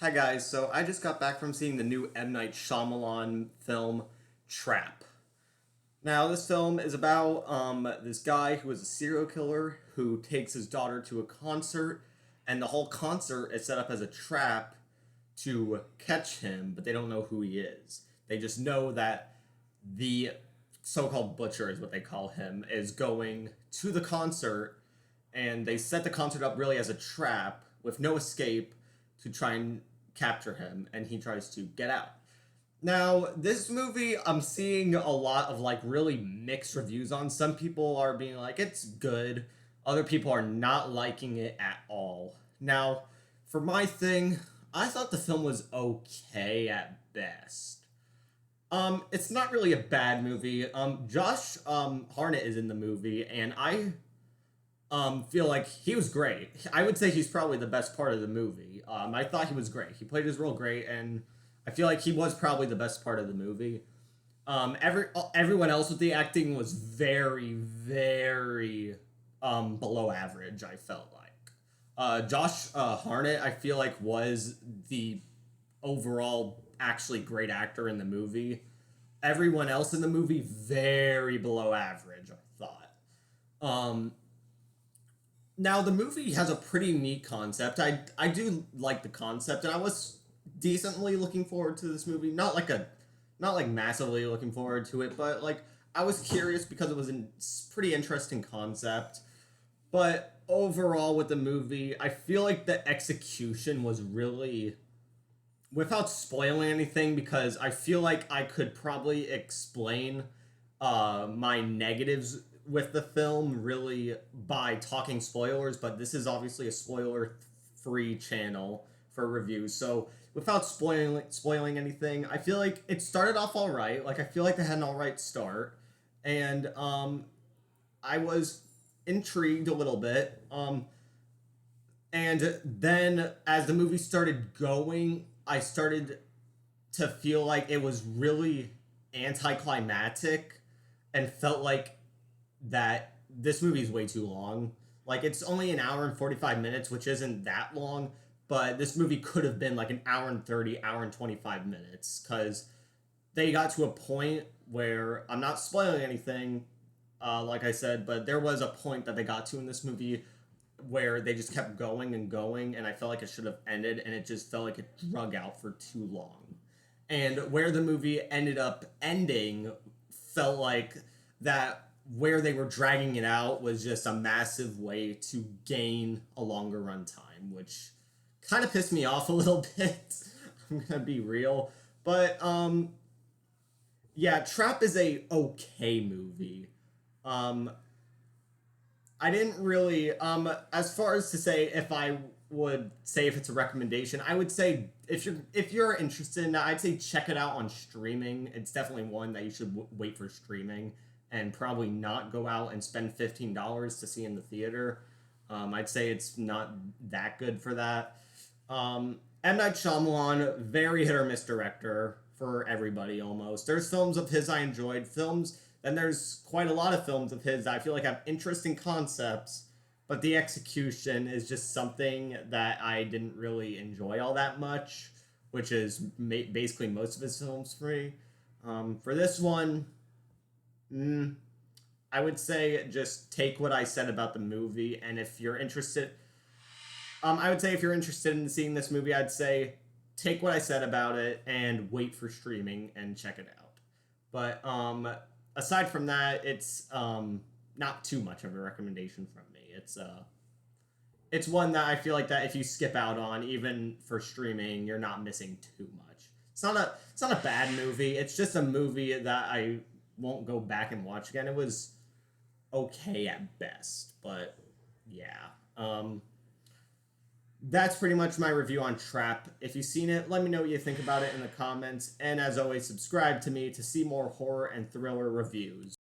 Hi guys, so I just got back from seeing the new M. Night Shyamalan film, Trap. Now, this film is about this guy who is a serial killer who takes his daughter to a concert, and the whole concert is set up as a trap to catch him, but they don't know who he is. They just know that the so-called butcher is what they call him is going to the concert, and they set the concert up really as a trap with no escape to try and capture him, and he tries to get out. Now, this movie, I'm seeing a lot of like really mixed reviews on. Some people are being like, it's good. Other people are not liking it at all. Now, for my thing, I thought the film was okay at best. It's not really a bad movie. Josh Hartnett is in the movie, and I feel like he was great. I would say he's probably the best part of the movie. I thought he was great. He played his role great, and I feel like he was probably the best part of the movie. Everyone else with the acting was very, very below average. I felt like Josh Hartnett, I feel like, was the overall actually great actor in the movie. Everyone else in the movie very below average. I thought. Now the movie has a pretty neat concept. I do like the concept, and I was decently looking forward to this movie. Not like massively looking forward to it, but like I was curious because it was a pretty interesting concept. But overall, with the movie, I feel like the execution was really, without spoiling anything, because I feel like I could probably explain my negatives with the film really by talking spoilers, but this is obviously a spoiler free channel for reviews. So without spoiling anything, I feel like it started off all right. Like I feel like they had an all right start, and I was intrigued a little bit. And then as the movie started going, I started to feel like it was really anticlimactic and felt like that this movie is way too long. Like it's only an hour and 45 minutes, which isn't that long, but this movie could have been like an hour and 30, hour and 25 minutes cuz they got to a point where I'm not spoiling anything like I said, but there was a point that they got to in this movie where they just kept going and going, and I felt like it should have ended, and it just felt like it drug out for too long. And where the movie ended up ending felt like that where they were dragging it out was just a massive way to gain a longer runtime, which kind of pissed me off a little bit. I'm gonna be real, but yeah, Trap is a okay movie. Um, I didn't really as far as to say if I would say if it's a recommendation, I would say if you're interested in that, I'd say check it out on streaming. It's definitely one that you should wait for streaming and probably not go out and spend $15 to see in the theater. I'd say it's not that good for that. M. Night Shyamalan, very hit or miss director for everybody almost. There's films of his I enjoyed, films, and there's quite a lot of films of his that I feel like have interesting concepts, but the execution is just something that I didn't really enjoy all that much, which is basically most of his films for me. For this one, I would say just take what I said about the movie, and if you're interested, I would say if you're interested in seeing this movie, I'd say take what I said about it and wait for streaming and check it out. But aside from that, it's not too much of a recommendation from me. It's one that I feel like that if you skip out on, even for streaming, you're not missing too much. It's not a bad movie. It's just a movie that I won't go back and watch again. It was okay at best, but yeah. That's pretty much my review on Trap. If you've seen it, let me know what you think about it in the comments. And as always, subscribe to me to see more horror and thriller reviews.